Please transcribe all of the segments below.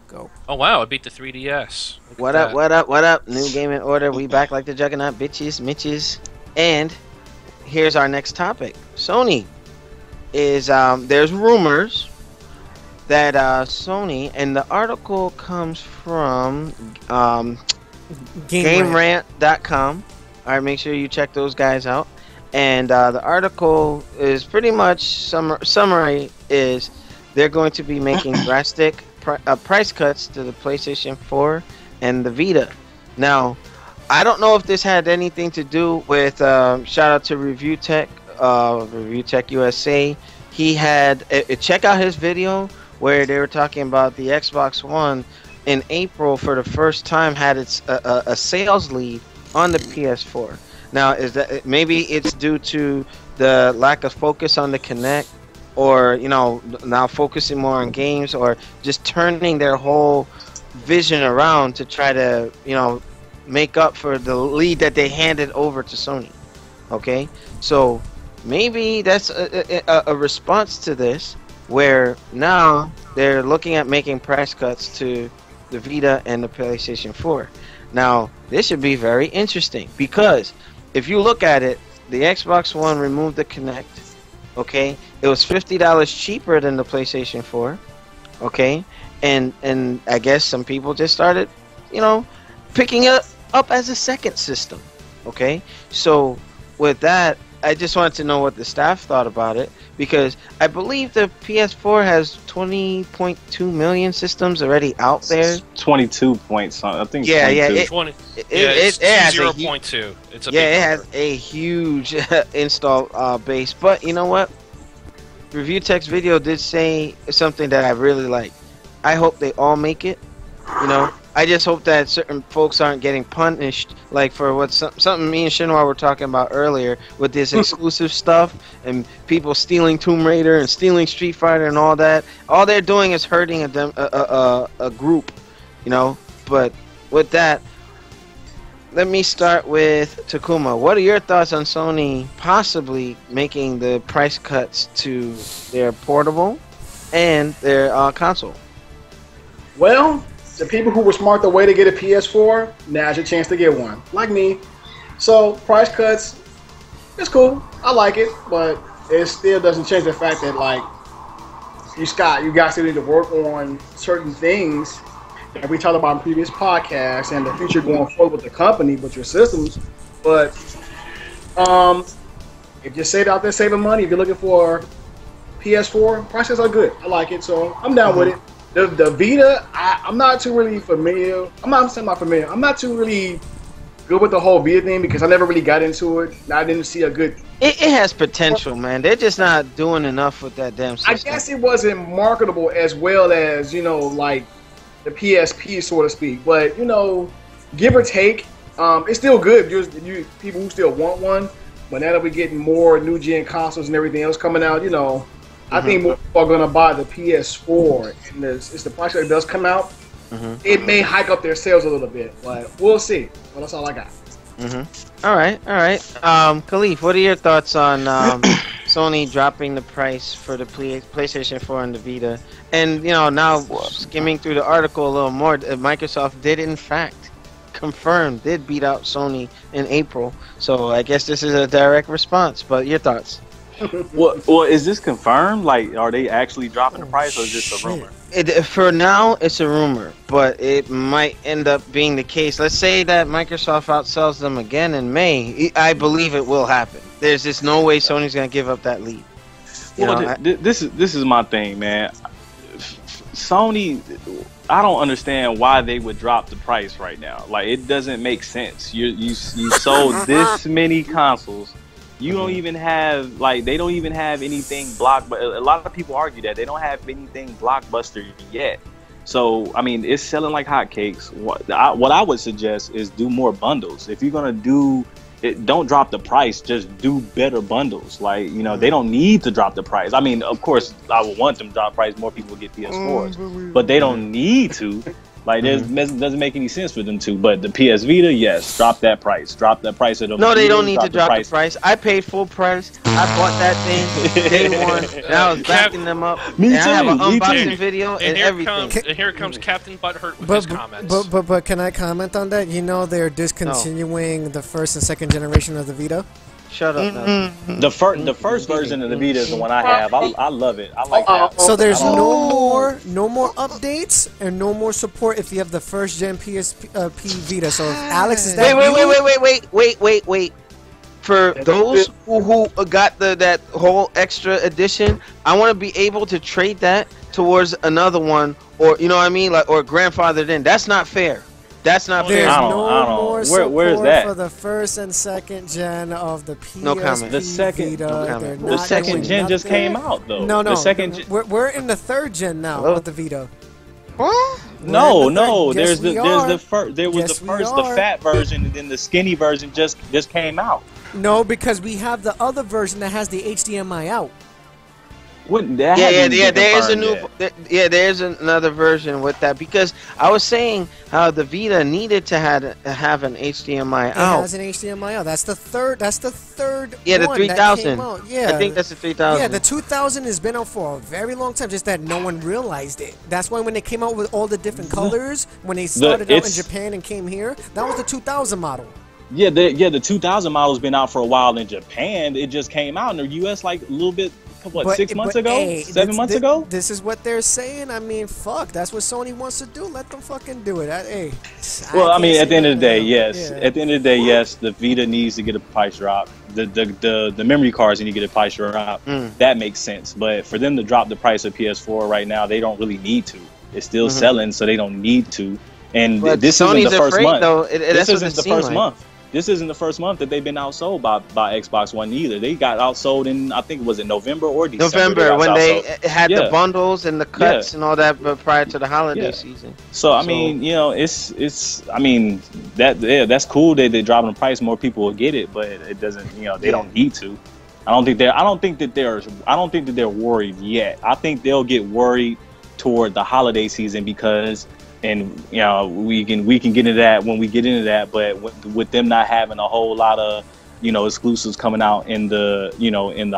Go. Oh wow, it beat the 3DS. Look What at up? that. What up? What up? New Game in Order. We back like the Juggernaut, bitches, Mitches. And here's our next topic. Sony is there's rumors that Sony, and the article comes from Game Rant. GameRant.com. All right, make sure you check those guys out. And the article is pretty much summary is they're going to be making drastic price cuts to the PlayStation 4 and the Vita. Now, I don't know if this had anything to do with shout out to Review Tech USA. He had check out his video where they were talking about the Xbox One in April for the first time had its a sales lead on the PS4. Now, is that maybe it's due to the lack of focus on the Kinect, or now focusing more on games, or just turning their whole vision around to try to make up for the lead that they handed over to Sony. Okay, so maybe that's a response to this, where now they're looking at making price cuts to the Vita and the PlayStation 4. Now, this should be very interesting because if you look at it, the Xbox One removed the Kinect. Okay, it was $50 cheaper than the PlayStation 4. Okay, and I guess some people just started, picking it up as a second system. Okay, so with that, I just wanted to know what the staff thought about it, because I believe the PS4 has 20.2 million systems already out there. 22 points. I think. Yeah, 22. It's has 0.2. It's a yeah, big it number. has a huge install base. But you know what? Review Tech's video did say something that I really like. I hope they all make it. I just hope that certain folks aren't getting punished, like for what something me and Shinwa were talking about earlier with this exclusive stuff and people stealing Tomb Raider and stealing Street Fighter and all that. All they're doing is hurting a group, But with that, let me start with Takuma. What are your thoughts on Sony possibly making the price cuts to their portable and their console? Well, the people who were smart the way to get a PS4, now's your chance to get one, like me. So price cuts, it's cool. I like it, but it still doesn't change the fact that you guys still need to work on certain things that we talked about in previous podcasts and the future going forward with the company, with your systems. But if you say it out there saving money, if you're looking for PS4, prices are good. I like it, so I'm down with it. The Vita, I'm not too really familiar. I'm not semi-familiar. I'm not too really good with the whole Vita thing because I never really got into it. I didn't see a good... It has potential, man. They're just not doing enough with that damn system. I guess it wasn't marketable as well as, like the PSP, so to speak. But, give or take, it's still good. You people who still want one. But now that we're getting more new-gen consoles and everything else coming out, I think more people are going to buy the PS4. And it's the price that does come out. It may hike up their sales a little bit, but we'll see. Well, that's all I got. All right. Khalif, what are your thoughts on Sony dropping the price for the PlayStation 4 and the Vita? And, now skimming through the article a little more, Microsoft did in fact did beat out Sony in April. So I guess this is a direct response, but your thoughts? Well, is this confirmed? Like, are they actually dropping the price, or is this a rumor? For now, it's a rumor, but it might end up being the case. Let's say that Microsoft outsells them again in May. I believe it will happen. There's just no way Sony's going to give up that lead. This is my thing, man. Sony, I don't understand why they would drop the price right now. Like, it doesn't make sense. You sold this many consoles. You don't even have, they don't even have anything blockbuster. A lot of people argue that they don't have anything blockbuster yet. So, I mean, it's selling like hotcakes. What I would suggest is do more bundles. If you're going to do it, don't drop the price, just do better bundles. They don't need to drop the price. I mean, of course, I would want them to drop the price, more people would get PS4s, but they don't need to. Like, doesn't make any sense for them to. But the PS Vita, yes, drop that price. Drop that price of the No, they Vita, don't need to drop the price. I paid full price. I bought that thing day one, and I was backing them up. Me and too. I have an Me unboxing too. video and everything. And here comes Captain Butthurt with his comments. But can I comment on that? You know they're discontinuing the first and second generation of the Vita. Shut up. No. The first version of the Vita is the one I have. I love it. I like that. So there's no more updates and no more support if you have the first gen PSP Vita. So if Alex is that Wait. For those who got that whole extra edition, I want to be able to trade that towards another one, or you know what I mean, like, or grandfathered in. That's not fair. That's not fair. There's no more support where's that? for the first and second gen of the PSP No comment. The second, Vita. no comment. They're the not second doing gen just nothing. came out though. No. The second gen. We're in the third gen now Hello? with the Vita. What? No. Yes, There was the first, the fat version, and then the skinny version just came out. No, because we have the other version that has the HDMI out. There's another version with that, because I was saying how the Vita needed to have an HDMI out. It has an HDMI out. That's the third. Yeah, the one 3000. that came out. Yeah, I think that's the 3000. Yeah, the 2000 has been out for a very long time. Just that no one realized it. That's why when they came out with all the different colors, when they started out in Japan and came here, that was the 2000 model. Yeah, the 2000 model's been out for a while in Japan. It just came out in the US like a little bit. What, 6 months ago? Hey, 7 months ago? This is what they're saying. I mean, fuck. That's what Sony wants to do. Let them fucking do it. Hey. Well, I mean, at the end of the day, yes. Yeah. At the end of the day, yes. The Vita needs to get a price drop. The memory cards need to get a price drop. That makes sense. But for them to drop the price of PS4 right now, they don't really need to. It's still selling, so they don't need to. And but this Sony's isn't the first afraid, month. Though. This isn't the first month. This isn't the first month that they've been outsold by Xbox One either. They got outsold in, I think, was it November or December? November, when they had the bundles and the cuts and all that prior to the holiday season. So I mean, you know, I mean, that's cool that they're dropping the price. More people will get it, but it doesn't. You know, they don't need to. I don't think that they're worried yet. I think they'll get worried toward the holiday season because. And you know, we can get into that when we get into that, but with them not having a whole lot of, you know, exclusives coming out in the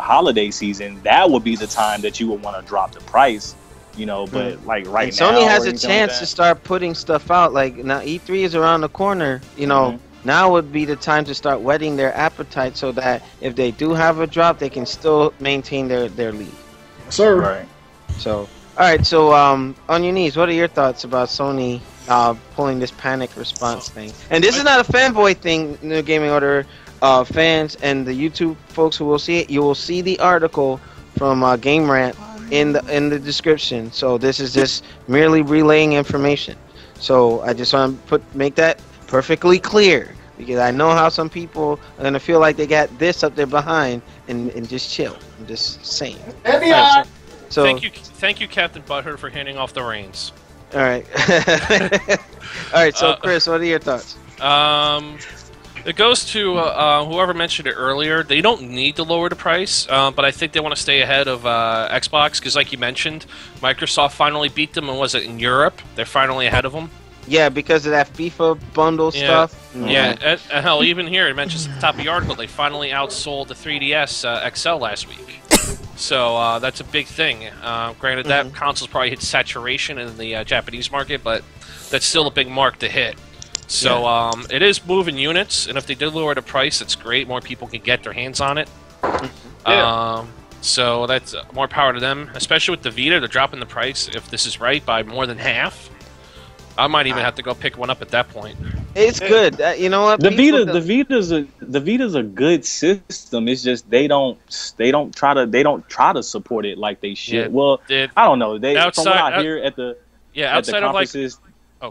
holiday season, that would be the time that you would want to drop the price, you know. But like right now, Sony has a chance to start putting stuff out. Like now, E3 is around the corner. You know, now would be the time to start whetting their appetite, so that if they do have a drop, they can still maintain their lead. Sir. Right. So. All right, so on your knees, what are your thoughts about Sony pulling this panic response thing? And this is not a fanboy thing, New Gaming Order fans and the YouTube folks who will see it. You will see the article from Game Rant in the description. So this is just merely relaying information. So I just want to make that perfectly clear, because I know how some people are gonna feel like they got this up their behind and just chill. I'm just saying. So, thank you, Captain Butthurt, for handing off the reins. All right. All right. So, Chris, what are your thoughts? It goes to whoever mentioned it earlier. They don't need to lower the price, but I think they want to stay ahead of Xbox because, like you mentioned, Microsoft finally beat them, and was it in Europe? They're finally ahead of them. Yeah, because of that FIFA bundle stuff. Yeah, and hell, even here it mentions at the top of the article they finally outsold the 3DS XL last week. So that's a big thing. Granted, that console's probably hit saturation in the Japanese market, but that's still a big mark to hit. So it is moving units, and if they did lower the price, that's great. More people can get their hands on it. So that's more power to them, especially with the Vita. They're dropping the price, if this is right, by more than half. I might even have to go pick one up at that point. It's good. You know what? The Vita's a good system. It's just they don't try to support it like they should. Yeah, well, I don't know. They outside, from what I hear at the conferences,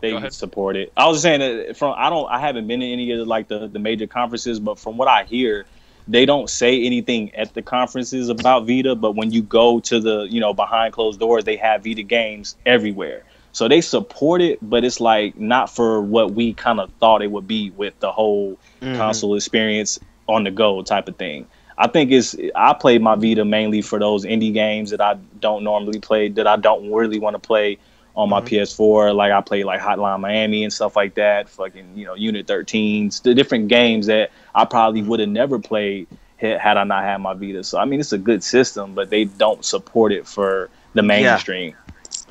they support it. I was just saying that I haven't been in any of the major conferences, but from what I hear, they don't say anything at the conferences about Vita. But when you go to the behind closed doors, they have Vita games everywhere. So they support it, but it's like not for what we kind of thought it would be with the whole console experience on the go type of thing. I think I played my Vita mainly for those indie games that I don't normally play, that I don't really want to play on my PS4. Like I play like Hotline Miami and stuff like that. Fucking, you know, Unit 13s, the different games that I probably would have never played had I not had my Vita. So I mean, it's a good system, but they don't support it for the mainstream.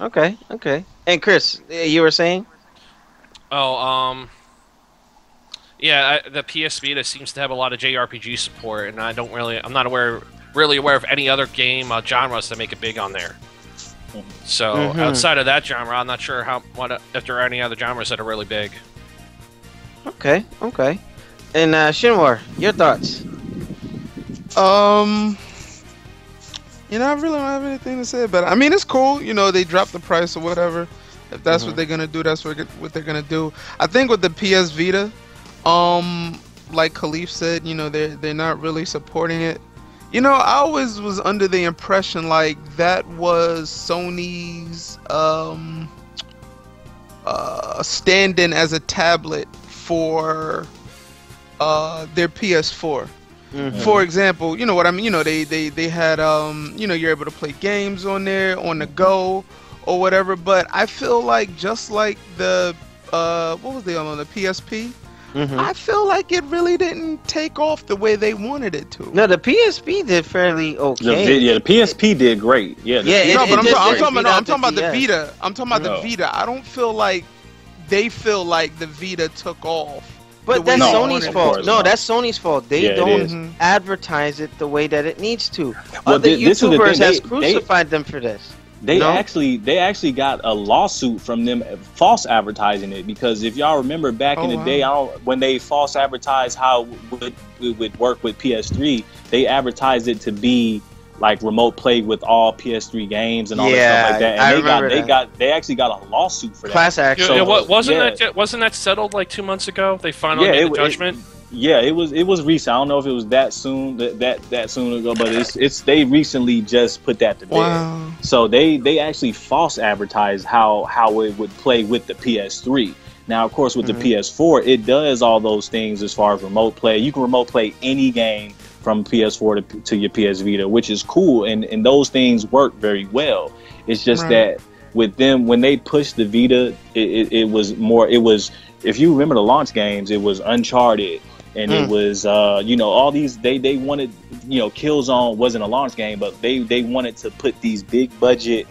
Okay. And Chris, you were saying? Oh, yeah, the PS Vita seems to have a lot of JRPG support, and I'm not really aware of any other game genres that make it big on there. So outside of that genre, I'm not sure if there are any other genres that are really big. Okay. And Shinwar, your thoughts? You know, I really don't have anything to say about it. I mean, it's cool. You know, they dropped the price or whatever. If that's what they're gonna do, that's what they're gonna do. I think with the PS Vita, like Khalif said, you know, they're not really supporting it. You know, I always was under the impression like that was Sony's stand-in as a tablet for their PS4. For example, you know what I mean. You know, they had you know, you're able to play games on there on the go or whatever. But I feel like just like the what was they on the PSP? I feel like it really didn't take off the way they wanted it to. No, the PSP did fairly okay. The PSP did great. Yeah, I'm talking about the Vita. I'm talking about the Vita. I don't feel like they feel like the Vita took off. But that's Sony's fault. No, that's Sony's fault. They don't advertise it the way that it needs to. Other YouTubers has crucified them for this. They actually got a lawsuit from them false advertising it, because if y'all remember back in the day, when they false advertised how it would work with PS3, they advertised it to be like remote play with all PS3 games and all that stuff like that. And they actually got a lawsuit for that. Class action. So, wasn't that settled like 2 months ago? They finally made the judgment. It was recent. I don't know if it was that soon that soon ago, but it's they recently just put that to bed. Wow. So they actually false advertised how it would play with the PS3. Now, of course, with the PS4, it does all those things as far as remote play. You can remote play any game from PS4 to your PS Vita, which is cool, and those things work very well. It's just that with them, when they pushed the Vita, it was if you remember the launch games, it was Uncharted. And it was, you know, all these, they wanted, you know, Killzone wasn't a launch game, but they wanted to put these big budget,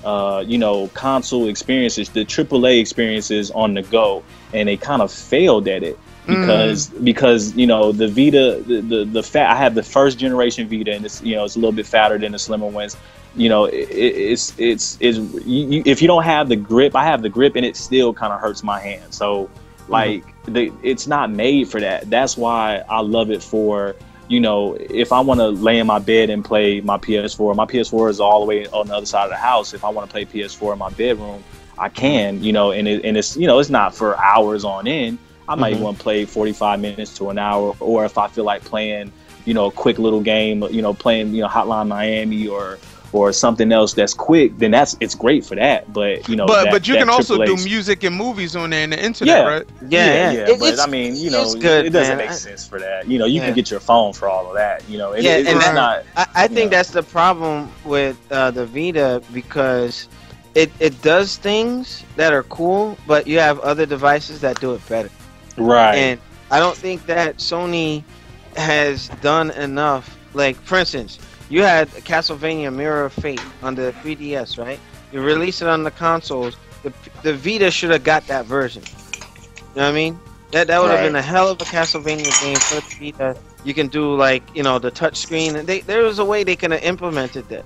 you know, console experiences, the AAA experiences on the go. And they kind of failed at it because, you know, the Vita, the fat, I have the first generation Vita, and it's, you know, it's a little bit fatter than the slimmer ones. You know, if you don't have the grip, I have the grip, and it still kind of hurts my hand. So, like, it's not made for that. That's why I love it for, you know, if I want to lay in my bed and play my PS4 is all the way on the other side of the house. If I want to play PS4 in my bedroom, I can, you know, and it's, you know, it's not for hours on end. I might want to play 45 minutes to an hour, or if I feel like playing, you know, a quick little game, you know, playing, you know, Hotline Miami or something else that's quick, then it's great for that. But you know, but you can also do music and movies on there and the internet, right? Yeah. But I mean, you know, good, it doesn't make sense for that. You know, you can get your phone for all of that. You know, I think that's the problem with the Vita, because it does things that are cool, but you have other devices that do it better. Right. And I don't think that Sony has done enough. Like, for instance, you had Castlevania Mirror of Fate on the 3DS, right? You release it on the consoles. The Vita should have got that version. You know what I mean? That would have been a hell of a Castlevania game for the Vita. You can do, like, you know, the touch screen. There was a way they could have implemented this.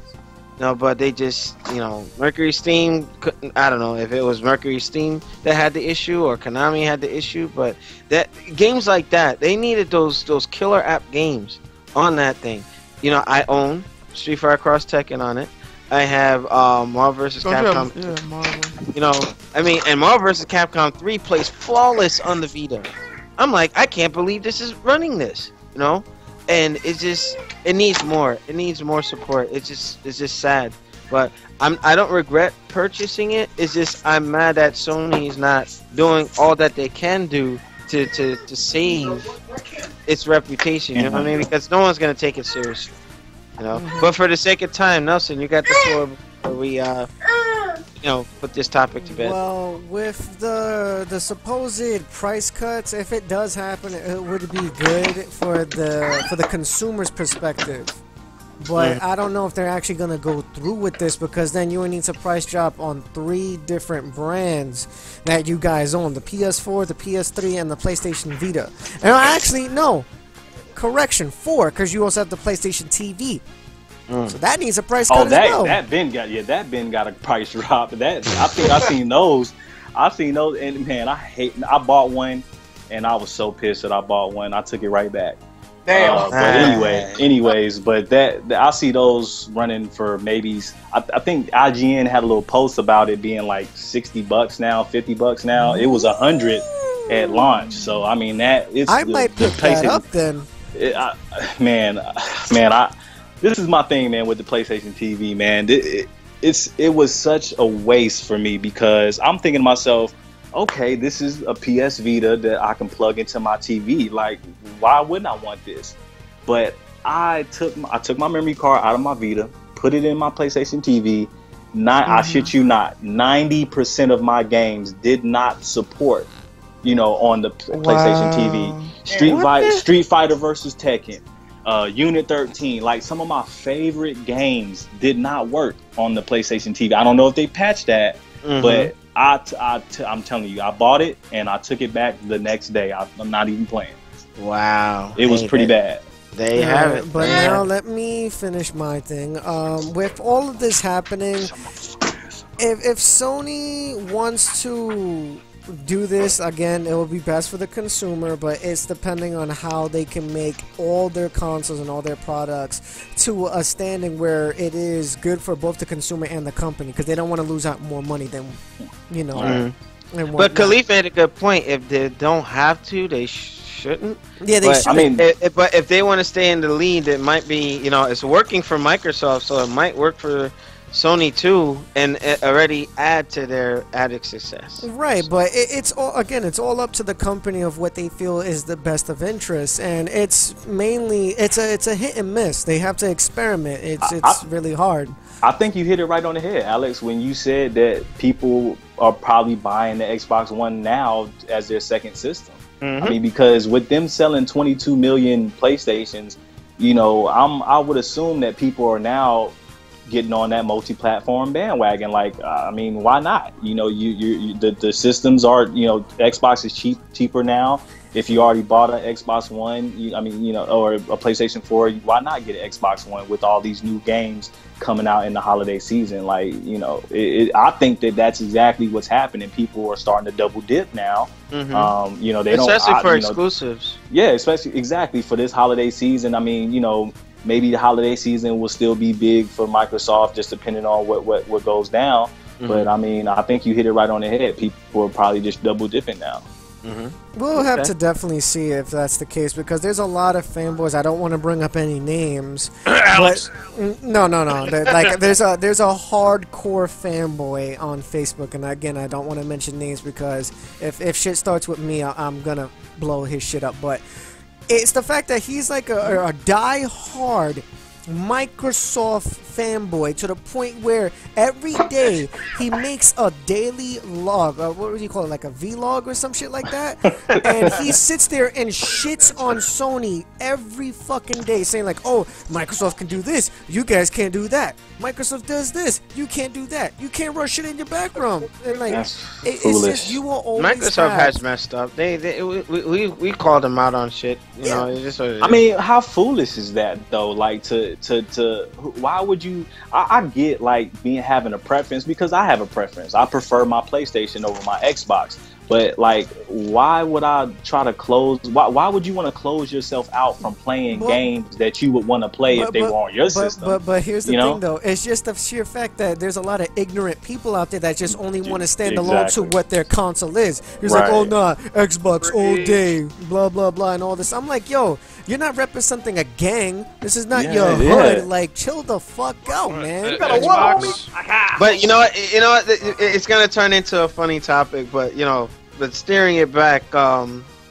No, but they just, you know, Mercury Steam couldn't. I don't know if it was Mercury Steam that had the issue or Konami had the issue, but that games like that, they needed those killer app games on that thing. You know, I own Street Fighter Cross Tekken on it. I have Marvel vs. Capcom. Yeah, Marvel. You know, I mean, and Marvel vs. Capcom 3 plays flawless on the Vita. I'm like, I can't believe this is running this. You know, and it needs more. It needs more support. It's just sad. But I don't regret purchasing it. It's just I'm mad that Sony is not doing all that they can do to save its reputation, you know what I mean? Because no one's gonna take it seriously, you know. But for the sake of time, Nelson, you got the floor before we put this topic to bed. Well, with the supposed price cuts, if it does happen, it would be good for the consumer's perspective. But I don't know if they're actually going to go through with this, because then you would need a price drop on 3 different brands that you guys own. The PS4, the PS3, and the PlayStation Vita. And actually, no. Correction, 4, because you also have the PlayStation TV. So that needs a price cut as well. That Ben got a price drop. That I think I seen those, and man, I bought one, and I was so pissed that I bought one. I took it right back. Damn. But anyways, but that I see those running for maybe. I think IGN had a little post about it being like $60 now, $50 now. It was 100 at launch. So I mean I might pick that up then. This is my thing, man, with the PlayStation TV, man. It was such a waste for me, because I'm thinking to myself, okay, this is a PS Vita that I can plug into my TV. Like, why wouldn't I want this? But I took my memory card out of my Vita, put it in my PlayStation TV. I shit you not, 90% of my games did not support, on the PlayStation TV. Street Fighter versus Tekken. Unit 13, like some of my favorite games did not work on the PlayStation TV. I don't know if they patched that, but I'm telling you, I bought it and I took it back the next day. I'm not even playing. Wow. It was pretty bad. They have it. But now let me finish my thing. With all of this happening, if Sony wants to do this again, it will be best for the consumer, but it's depending on how they can make all their consoles and all their products to a standing where it is good for both the consumer and the company, because they don't want to lose out more money than But Khalif made a good point. If they don't have to, they shouldn't. Yeah, they should. I mean, but if they want to stay in the lead, it might be, it's working for Microsoft, so it might work for Sony too, and already add to their added success. Right, but it's all up to the company of what they feel is the best of interest, and it's mainly it's a hit and miss. They have to experiment. It's really hard. I think you hit it right on the head, Alex, when you said that people are probably buying the Xbox One now as their second system. I mean, because with them selling 22 million PlayStations, I would assume that people are now getting on that multi-platform bandwagon. Like, I mean, why not? The systems are, Xbox is cheaper now. If you already bought an Xbox One, or a PlayStation 4, why not get an Xbox One with all these new games coming out in the holiday season? Like, I think that's exactly what's happening. People are starting to double dip now. They especially for exclusives. Yeah, exactly for this holiday season. I mean, maybe the holiday season will still be big for Microsoft, just depending on what goes down. But I mean, I think you hit it right on the head. People are probably just double dipping now. We'll have to definitely see if that's the case, because there's a lot of fanboys. I don't want to bring up any names, but no. Like there's a hardcore fanboy on Facebook, and again, I don't want to mention names, because if shit starts with me, I'm gonna blow his shit up. But it's the fact that he's like a die-hard Microsoft fanboy, to the point where every day he makes a daily log, what would you call it, like a vlog or some shit like that, and he sits there and shits on Sony every fucking day, saying like, oh, Microsoft can do this, you guys can't do that, Microsoft does this, you can't do that, you can't run shit in your background, and like, it's just, you will always Microsoft has messed up. We called them out on shit, it's just what it is. I mean, how foolish is that though? Like, why would you? I get like having a preference, because I have a preference. I prefer my PlayStation over my Xbox. But like, why would I try to close? Why would you want to close yourself out from playing games that you would want to play if they were on your system? But here's the thing, though. It's just the sheer fact that there's a lot of ignorant people out there that just only want to stand alone to what their console is. It's like, oh, nah, Xbox all day, blah, blah, blah, and all this. I'm like, yo, you're not representing a gang. This is not your hood. Like, chill the fuck out, man. But you know what? It's gonna turn into a funny topic. But but steering it back,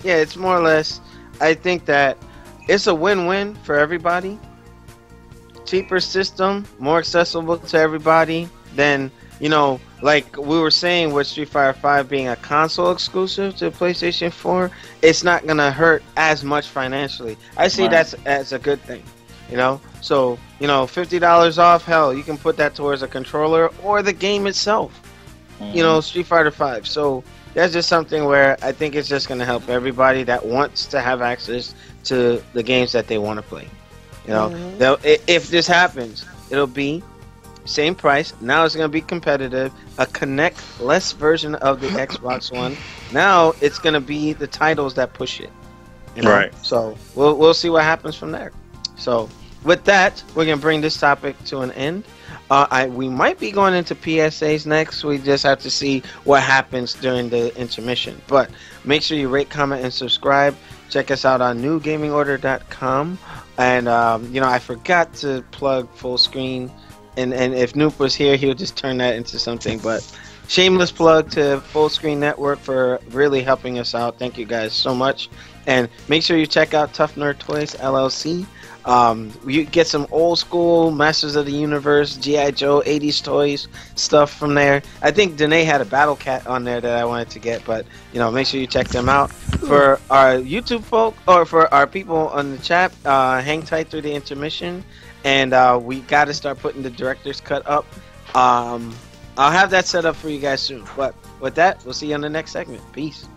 it's more or less. I think that it's a win-win for everybody. Cheaper system, more accessible to everybody. Then like we were saying with Street Fighter 5 being a console exclusive to PlayStation 4, it's not gonna hurt as much financially. I see that's as a good thing, you know. So $50 off, hell, you can put that towards a controller or the game itself. You know, Street Fighter 5. So that's just something where I think it's just gonna help everybody that wants to have access to the games that they want to play. You know, if this happens, it'll be same price. Now it's going to be competitive. A Connect-less version of the Xbox One. Now it's going to be the titles that push it. You know? Right. So we'll see what happens from there. So with that, we're going to bring this topic to an end. We might be going into PSAs next. We just have to see what happens during the intermission. But make sure you rate, comment, and subscribe. Check us out on newgamingorder.com. And, I forgot to plug Full Screen. And if Noop was here, he'll just turn that into something. But shameless plug to Full Screen Network for really helping us out. Thank you guys so much. And make sure you check out Tough Nerd Toys LLC. You get some old school Masters of the Universe, G.I. Joe, 80s toys stuff from there. I think Danae had a Battle Cat on there that I wanted to get, but make sure you check them out. For our YouTube folk, or for our people on the chat, hang tight through the intermission, and we got to start putting the director's cut up. I'll have that set up for you guys soon. But with that, we'll see you on the next segment. Peace.